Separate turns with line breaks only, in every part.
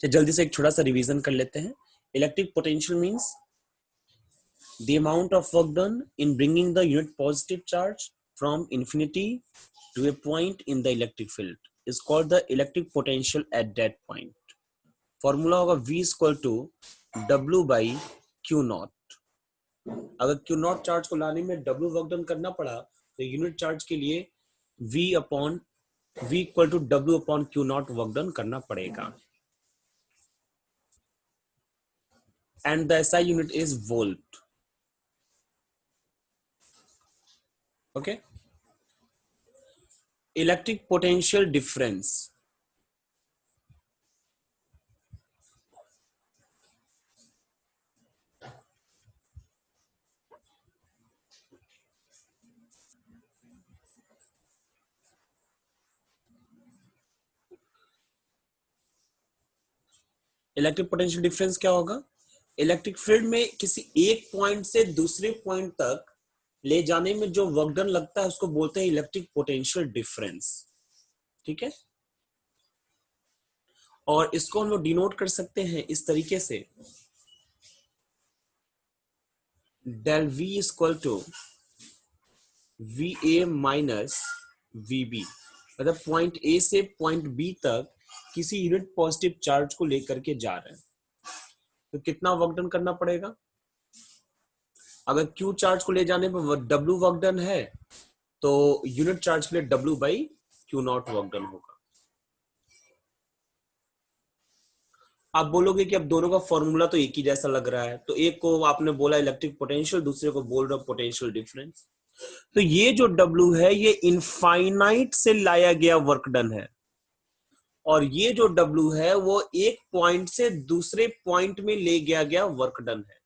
जल्दी से एक छोटा सा रिवीजन कर लेते हैं। Electric potential means the amount of work done in bringing the unit positive charge from infinity to a point in the electric field is called the electric potential at that point. Formula होगा V is equal to W by Q naught. अगर Q naught charge को लाने में W work done करना पड़ा तो unit charge के लिए V equal to W upon Q naught work done करना पड़ेगा. And the SI unit is volt. Okay. Electric potential difference. Electric potential difference क्या होगा? इलेक्ट्रिक फील्ड में किसी एक पॉइंट से दूसरे पॉइंट तक ले जाने में जो वर्क डन लगता है उसको बोलते हैं इलेक्ट्रिक पोटेंशियल डिफरेंस. ठीक है, और इसको हम लोग डिनोट कर सकते हैं इस तरीके से, del V is equal to VA minus VB. मतलब पॉइंट A से पॉइंट B तक किसी यूनिट पॉजिटिव चार्ज को लेकर के जा रहे हैं तो कितना वर्क डन करना पड़ेगा? अगर Q चार्ज को ले जाने पर W वर्क डन है तो यूनिट चार्ज के लिए W by Q not work done होगा. आप बोलोगे कि अब दोनों का फॉर्मूला तो एक ही जैसा लग रहा है, तो एक को आपने बोला इलेक्ट्रिक पोटेंशियल, दूसरे को बोल रहा पोटेंशियल डिफरेंस. तो ये जो W है ये इनफाइनाइट से लाया गया वर्क डन है और ये जो W है वो एक पॉइंट से दूसरे पॉइंट में ले गया वर्क डन है.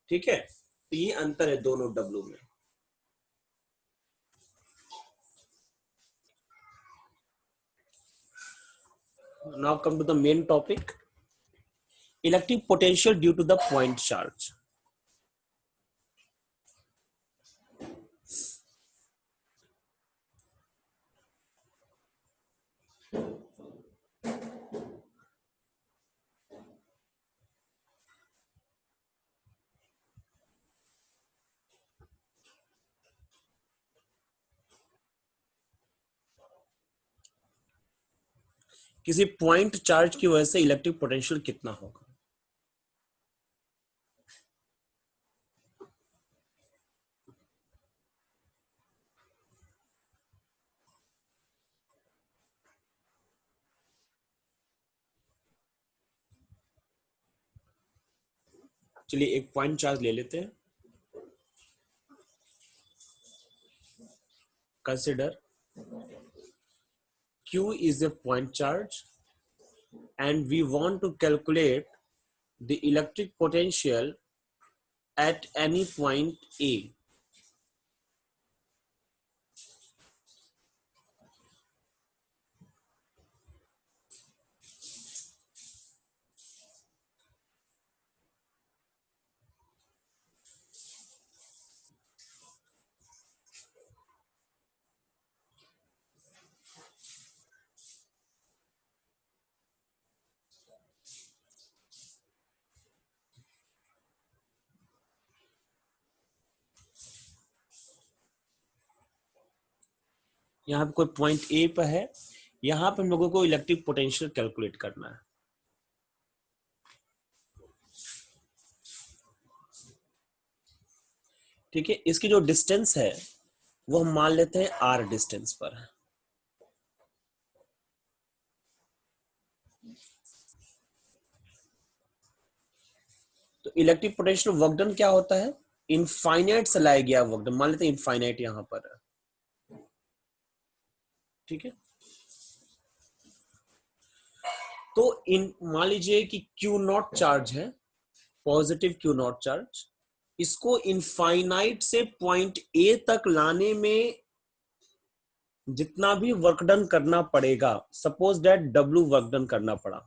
ठीक है, तो ये अंतर है दोनों W में. Now come to the main topic, electric potential due to the point charge. किसी पॉइंट चार्ज की वजह से इलेक्ट्रिक पोटेंशियल कितना होगा? चलिए एक पॉइंट चार्ज ले लेते हैं. Consider Q is a point charge and we want to calculate the electric potential at any point A. यहाँ पे कोई पॉइंट ए पर है, यहाँ पे हम लोगों को इलेक्ट्रिक पोटेंशियल कैलकुलेट करना है. ठीक है, इसकी जो डिस्टेंस है वो हम मान लेते हैं R डिस्टेंस पर. तो इलेक्ट्रिक पोटेंशियल वर्क डन क्या होता है? इनफाइनाइट से लाया गया वर्क डन, मान लेते हैं इनफाइनाइट यहां पर है. ठीक है, तो मान लीजिए कि Q नॉट चार्ज है, पॉजिटिव Q नॉट चार्ज, इसको इनफाइनाइट से पॉइंट A तक लाने में जितना भी वर्क डन करना पड़ेगा, suppose that W work done करना पड़ा,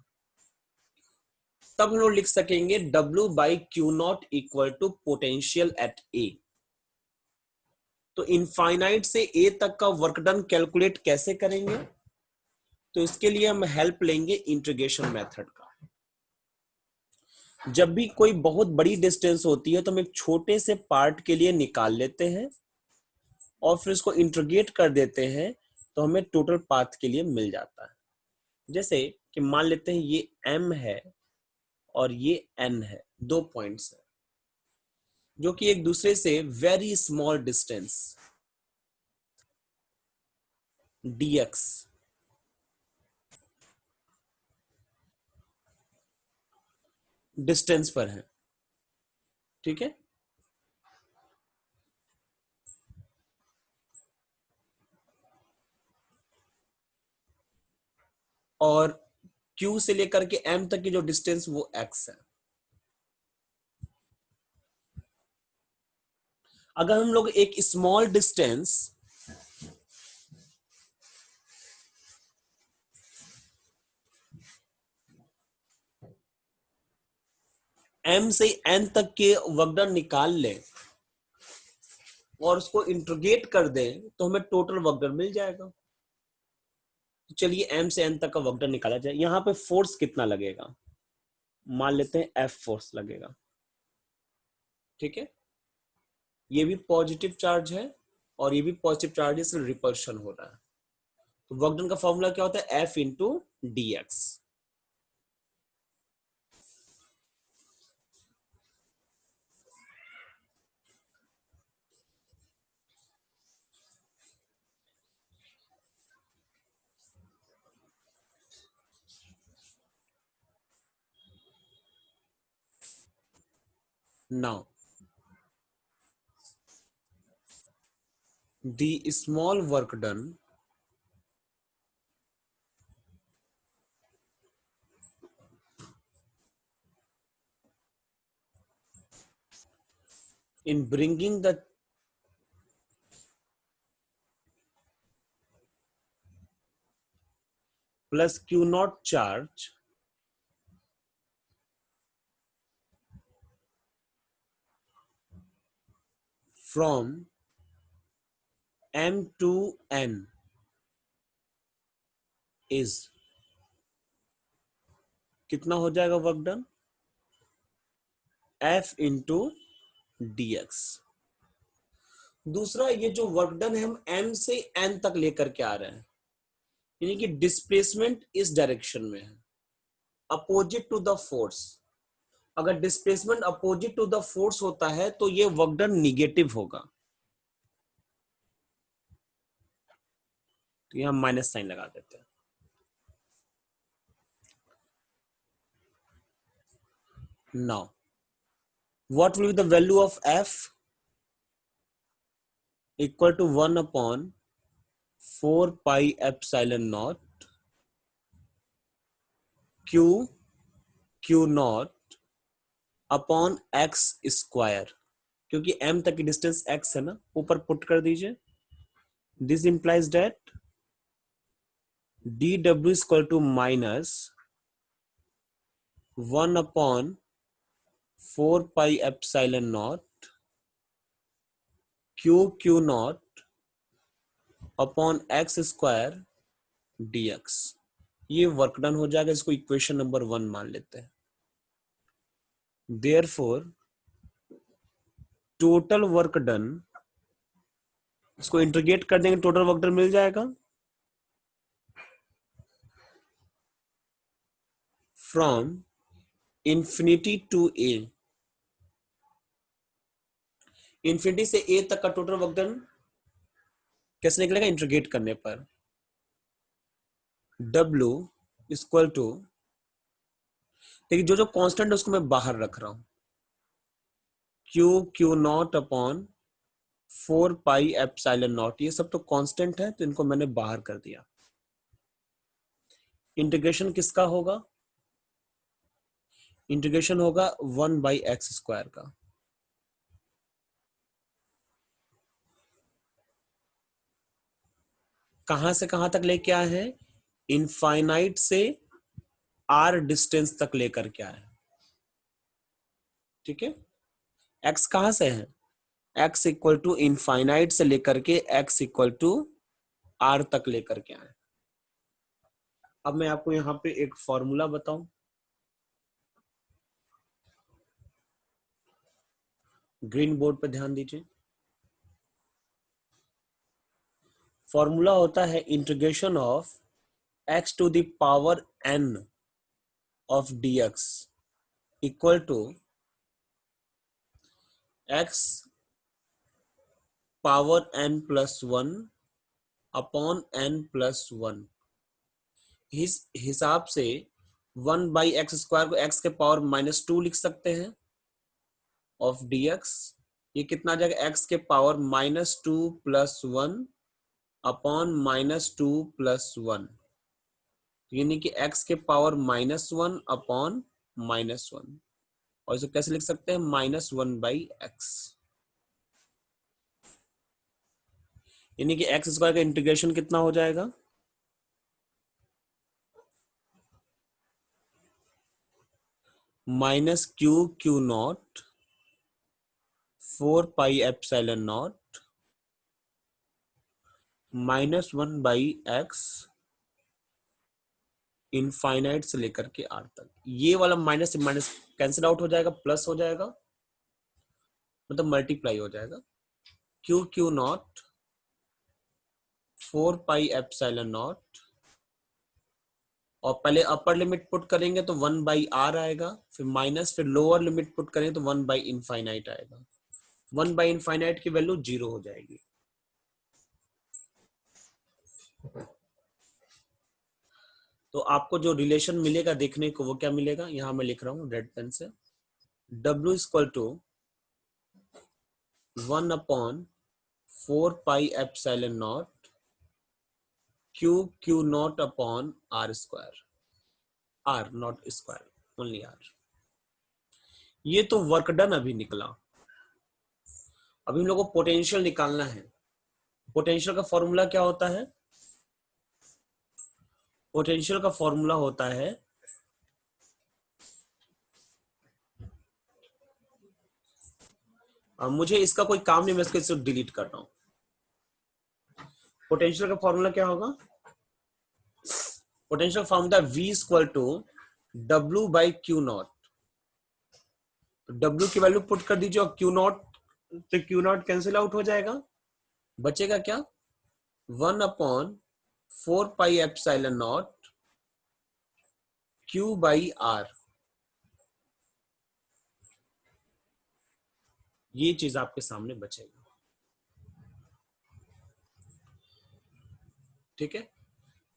तब हम लोग लिख सकेंगे W by Q not equal to potential at A. तो इनफाइनाइट से A तक का वर्क डन कैलकुलेट कैसे करेंगे? तो इसके लिए हम हेल्प लेंगे इंटीग्रेशन मेथड का। जब भी कोई बहुत बड़ी डिस्टेंस होती है तो हम एक छोटे से पार्ट के लिए निकाल लेते हैं और फिर उसको इंटीग्रेट कर देते हैं, तो हमें टोटल पाथ के लिए मिल जाता है। जैसे कि मान लेते हैं ये m है और ये n है, 2 पॉइंट्स है जो कि एक दूसरे से very small distance dx distance पर है, ठीक है। और q से लेकर के m तक की जो डिस्टेंस वो x है। अगर हम लोग एक स्मॉल डिस्टेंस m से n तक के वर्क डन निकाल लें और उसको इंटीग्रेट कर दें तो हमें टोटल वर्क डन मिल जाएगा। तो चलिए m से n तक का वर्क डन निकाला जाए। यहां पे फोर्स कितना लगेगा, मान लेते हैं F फोर्स लगेगा, ठीक है। ये भी पॉजिटिव चार्ज है और ये भी पॉजिटिव चार्ज है, इसलिए रिपल्शन हो रहा है। तो वर्क डन का फॉर्मूला क्या होता है, F into dx। Now, the small work done in bringing the plus Q naught charge from M to N is कितना हो जाएगा work done, F into dx। दूसरा, ये जो वर्क डन है हम M से N तक लेकर के आ रहे हैं, यानी कि डिस्प्लेसमेंट इस डायरेक्शन में है, अपोजिट टू द फोर्स। अगर displacement opposite to the force होता है तो ये वर्क डन निगेटिव होगा, तो यहां माइनस साइन लगा देते हैं। Now what will be the value of F, equal to 1 upon 4 pi epsilon naught q naught upon x square, क्योंकि m तक की डिस्टेंस x है ना, ऊपर पुट कर दीजिए। This implies that dw equal to minus 1 upon 4 pi epsilon not q नॉट upon x square dx। ये वर्क डन हो जाएगा, इसको इक्वेशन नंबर 1 मान लेते हैं। देयरफॉर टोटल वर्क डन, इसको इंटीग्रेट कर देंगे, टोटल वर्क डन मिल जाएगा from infinity to A, infinity से ए तक का टोटल वर्क डन कैसे निकलेगा, इंटीग्रेट करने पर W इक्वल टू, देखिए जो जो कांस्टेंट है उसको मैं बाहर रख रहा हूं, Q not upon 4 pi epsilon not, ये सब तो कांस्टेंट है तो इनको मैंने बाहर कर दिया। इंटीग्रेशन किसका होगा, इंटीग्रेशन होगा 1 बाई एक्स स्क्वायर का। कहां से कहां तक लेके आए हैं, इनफाइनाइट से आर डिस्टेंस तक लेकर के आए, ठीक है। एक्स कहां से है, एक्स इक्वल टू इनफाइनाइट से लेकर के एक्स इक्वल टू आर तक लेकर के आए। अब मैं आपको यहाँ पे एक फॉर्मूला बताऊं, ग्रीन बोर्ड पे ध्यान दीजिए। फॉर्मूला होता है integration of x to the power n of dx equal to x power n plus one upon n plus one. इस हिसाब से 1/x² को x के पावर -2 लिख सकते हैं ऑफ dx। ये कितना आ जाएगा, x के power -2 plus one upon -2 plus one, यानी कि x के पावर -1 अपॉन -1। और इसे कैसे लिख सकते हैं, -1/x, यानी कि x² का इंटीग्रेशन कितना हो जाएगा, -q(q0) 4πε0 -1/x इनफाइनाइट से लेकर के r तक। ये वाला माइनस से माइनस कैंसिल आउट हो जाएगा, प्लस हो जाएगा, मतलब मल्टीप्लाई हो जाएगा। q(q0) 4πε0, और पहले अपर लिमिट पुट करेंगे तो 1/r आएगा, फिर माइनस, फिर लोअर लिमिट पुट करेंगे तो 1/इनफाइनाइट आएगा। 1/इनफाइनाइट की वैल्यू 0 हो जाएगी। तो आपको जो रिलेशन मिलेगा देखने को, वो क्या मिलेगा, यहां मैं लिख रहा हूं रेड पेन से। W equal to 1/4πε0 q(q0) upon r², r not square, only r। ये तो वर्क डन अभी निकला। अभी हम लोग को पोटेंशियल निकालना है। पोटेंशियल का फॉर्मूला क्या होता है, पोटेंशियल का फॉर्मूला होता है मुझे इसका कोई काम नहीं, मैं इसको डिलीट कर रहा हूं। पोटेंशियल का फॉर्मूला क्या होगा, potential formula V equal to W/Q0। तो W की वैल्यू पुट कर दीजिए और Q0 से Q0 कैंसिल आउट हो जाएगा, बचेगा क्या, 1/4πε0 Q/r। ये चीज आपके सामने बचेगा, ठीक है।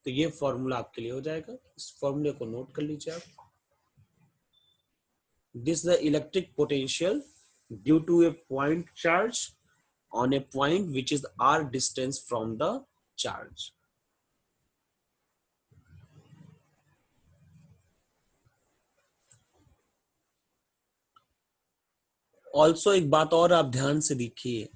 तो ये फॉर्मूला आपके लिए हो जाएगा, इस फॉर्मूले को नोट कर लीजिए आप। This is the electric potential due to a point charge on a point which is r distance from the charge. Also एक बात और आप ध्यान से देखिए,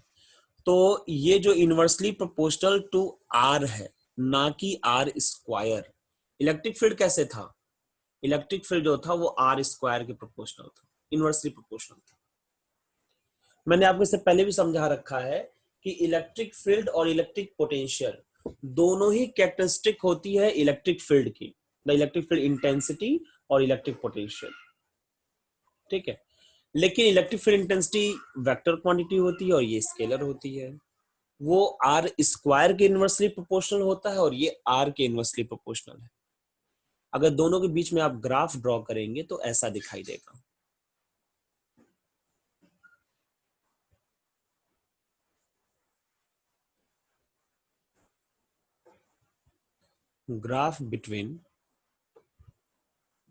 तो ये जो इनवर्सली प्रोपोर्शनल टू r है, ना कि r²। इलेक्ट्रिक फील्ड कैसे था, इलेक्ट्रिक फील्ड जो था वो r² के प्रोपोर्शनल था, इनवर्सली प्रोपोर्शनल था। मैंने आपको इससे पहले भी समझा रखा है कि इलेक्ट्रिक फील्ड और इलेक्ट्रिक पोटेंशियल दोनों ही कैरेक्टरिस्टिक होती है इलेक्ट्रिक फील्ड की, द इलेक्ट्रिक फील्ड इंटेंसिटी और इलेक्ट्रिक पोटेंशियल, ठीक है। लेकिन electric field intensity vector quantity होती है और ये स्केलर होती है। वो r² के इनवर्सली प्रोपोर्शनल होता है और ये r के इनवर्सली प्रोपोर्शनल है। अगर दोनों के बीच में आप ग्राफ ड्रॉ करेंगे तो ऐसा दिखाई देगा। Graph between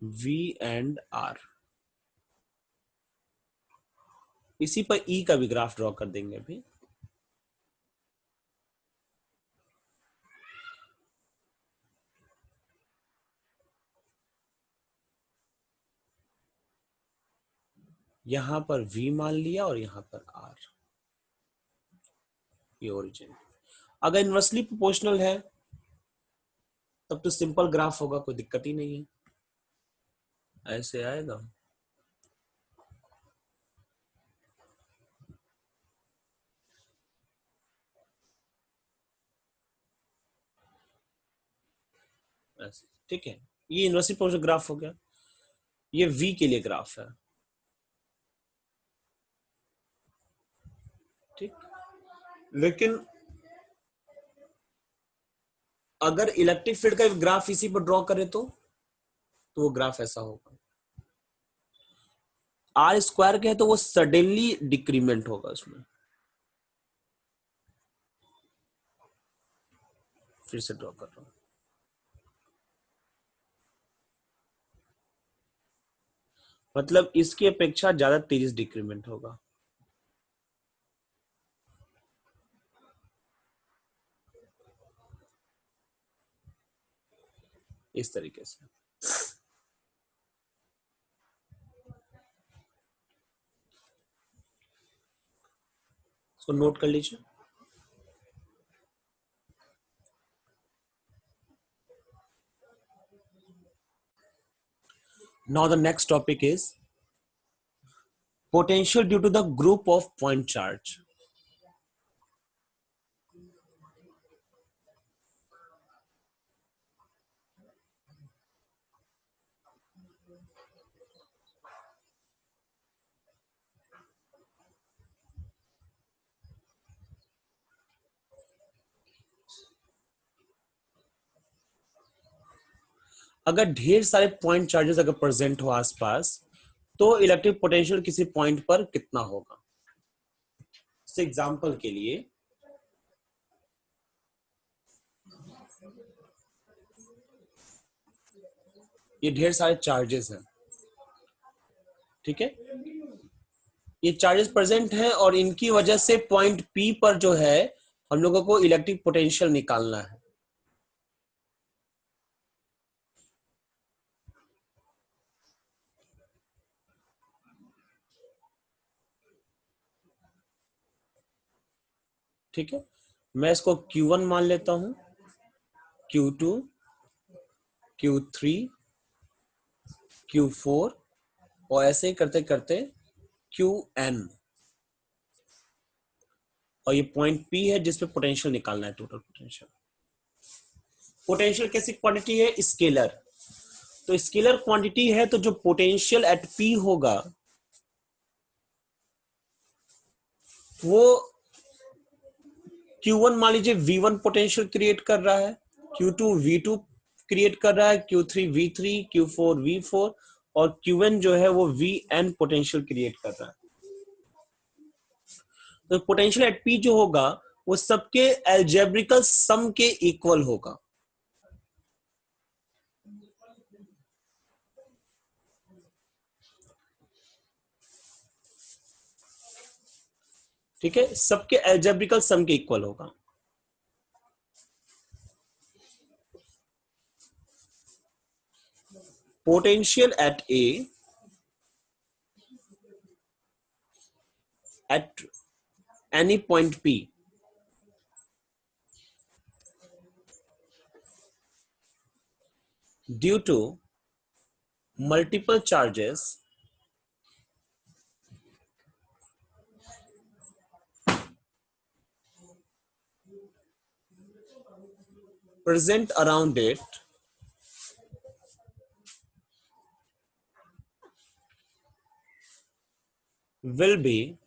V and R। इसी पर E का भी ग्राफ ड्रॉ कर देंगे अभी। यहां पर V मान लिया और यहां पर R, ये ओरिजिन। अगर इनवर्सली प्रोपोर्शनल है तब तो सिंपल ग्राफ होगा, कोई दिक्कत ही नहीं है, ऐसे आएगा। ऐसे ठीक है, ये यूनिवर्सिटी पोटेंशियल ग्राफ हो गया, ये V के लिए ग्राफ है। ठीक, लेकिन अगर इलेक्ट्रिक फील्ड का ग्राफ इसी पर ड्रॉ करें तो वो ग्राफ ऐसा होगा। आर स्क्वायर के है तो वो सडनली डिक्रीमेंट होगा उसमें। फिर से ड्रॉ कर रहा हूं, मतलब इसकी अपेक्षा ज्यादा तेजी से डिक्रीमेंट होगा। इस तरीके से इसको नोट कर लीजिए। Now the next topic is potential due to the group of point charge. अगर ढेर सारे पॉइंट चार्जेस अगर प्रेजेंट हो आसपास तो इलेक्ट्रिक पोटेंशियल किसी पॉइंट पर कितना होगा। एग्जांपल के लिए ये ढेर सारे चार्जेस हैं, ठीक है, ये चार्जेस प्रेजेंट हैं और इनकी वजह से पॉइंट P पर जो है हम लोगों को इलेक्ट्रिक पोटेंशियल निकालना है। ठीक है, मैं इसको Q1 मान लेता हूं, Q2, Q3, Q4 और ऐसे ही करते करते Qn, और ये पॉइंट P है जिसपे पोटेंशियल निकालना है, टोटल पोटेंशियल। पोटेंशियल कैसी क्वांटिटी है, स्केलर, तो स्केलर क्वांटिटी है तो जो पोटेंशियल एट P होगा वो Q1 मान लीजिए V1 पोटेंशियल क्रिएट कर रहा है, Q2 V2 क्रिएट कर रहा है, Q3 V3, Q4 V4 और Qn जो है वो Vn पोटेंशियल क्रिएट कर रहा है। तो पोटेंशियल एट P जो होगा वो सबके एल्जेब्रिकल सम के इक्वल होगा। ठीक है, सबके एल्जेब्रिकल सम के इक्वल होगा। Potential at A at any point P due to multiple charges present around it will be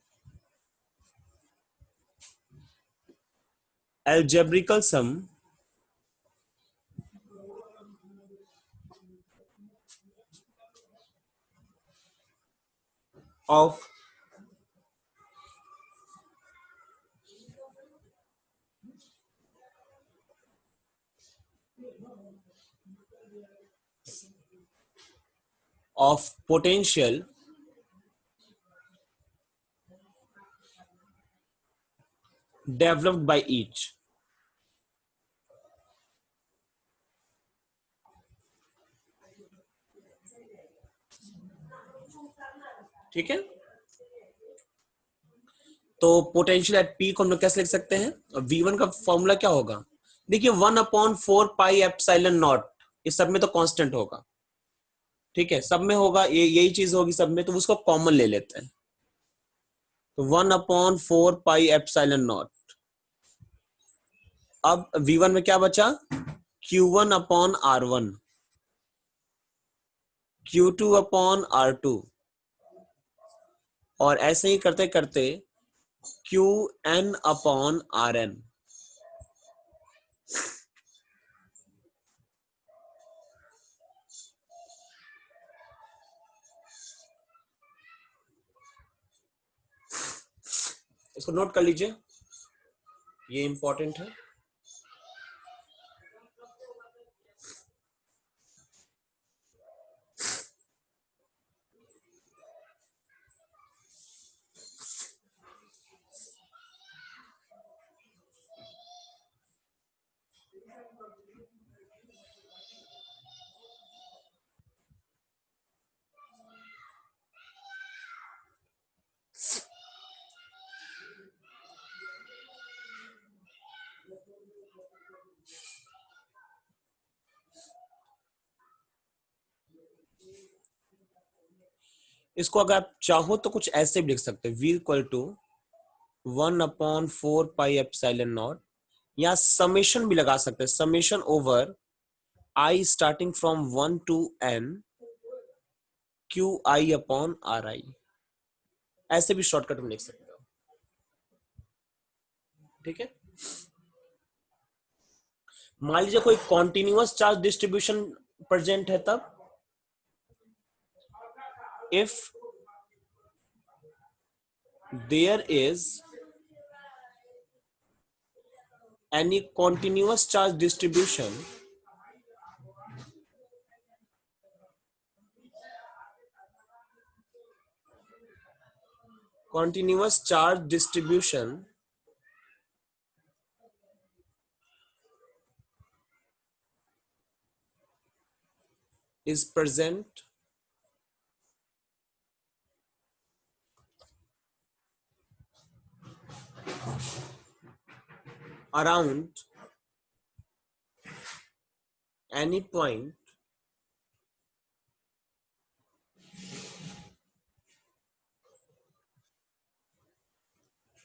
algebraical sum of potential developed by each। ठीक है, तो पोटेंशियल एट P को हम लोग कैसे लिख सकते हैं, V1 का फॉर्मूला क्या होगा, देखिए 1/4 पाई एप्सिलॉन नॉट, इस सब में तो कांस्टेंट होगा। ठीक है, सब में होगा, ये यही चीज होगी सब में, तो उसको कॉमन ले लेते हैं, तो 1/4 पाई एप्सिलॉन नॉट। अब V1 में क्या बचा, Q1/R1, Q2 अपॉन R2, और ऐसे ही करते करते Qn अपॉन Rn। इसको नोट कर लीजिए, ये इंपॉर्टेंट है। इसको अगर आप चाहो तो कुछ ऐसे भी लिख सकते हैं, v equal to 1/4 pi epsilon not, या समेशन भी लगा सकते हैं, summation over i starting from 1 to n qi upon ri। ऐसे भी शॉर्टकट में लिख सकते हो, ठीक है। मान लीजिए कोई कॉन्टिन्यूअस चार्ज डिस्ट्रीब्यूशन प्रेजेंट है, तब if there is any continuous charge distribution is present around any point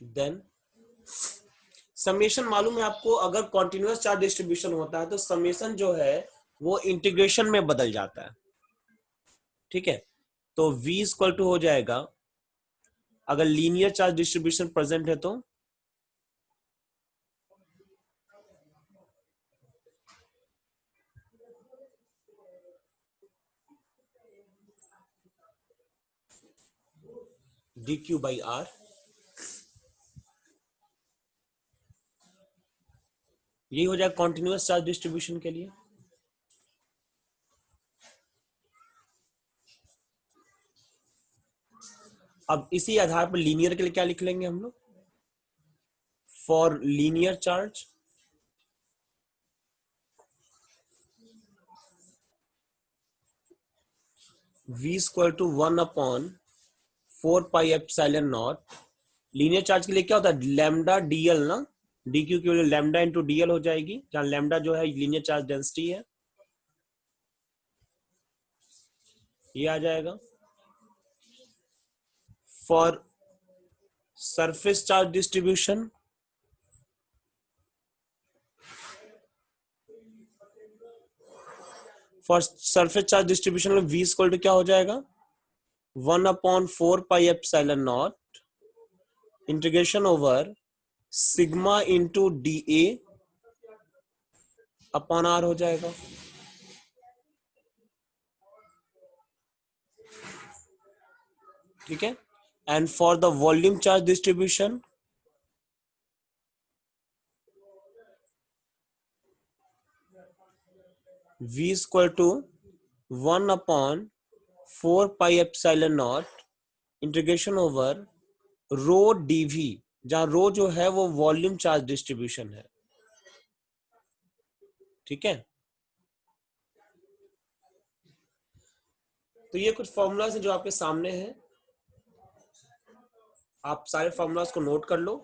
then summation मालूम है आपको, अगर कॉन्टिन्यूअस चार्ज डिस्ट्रीब्यूशन होता है तो समेशन जो है वो इंटीग्रेशन में बदल जाता है, ठीक है। तो v इक्वल टू हो जाएगा, अगर लीनियर चार्ज डिस्ट्रीब्यूशन प्रेजेंट है तो dq by r, यही हो जाएगा कॉन्टिन्यूअस चार्ज डिस्ट्रीब्यूशन के लिए। अब इसी आधार पर लीनियर के लिए क्या लिख लेंगे हम लोग, for linear charge v equal to 1/4 pi epsilon not. Linear charge के लिए क्या होता है, लैम्डा डीएल ना, dq की वजह लैम्डा इंटू डीएल हो जाएगी, जहां लैम्डा जो है लीनियर चार्ज डेंसिटी है, ये आ जाएगा। फॉर सरफेस चार्ज डिस्ट्रीब्यूशन में v इक्वल टू क्या हो जाएगा, 1/4 pi epsilon not integration over sigma into D A upon R हो जाएगा, ठीक है। And for the volume charge distribution v equal to 1/4 pi epsilon not integration over rho DV, जहां rho जो है वो वॉल्यूम चार्ज डिस्ट्रीब्यूशन है, ठीक है। तो ये कुछ फॉर्मूलाज हैं जो आपके सामने हैं, आप सारे फॉर्मूलाज को नोट कर लो।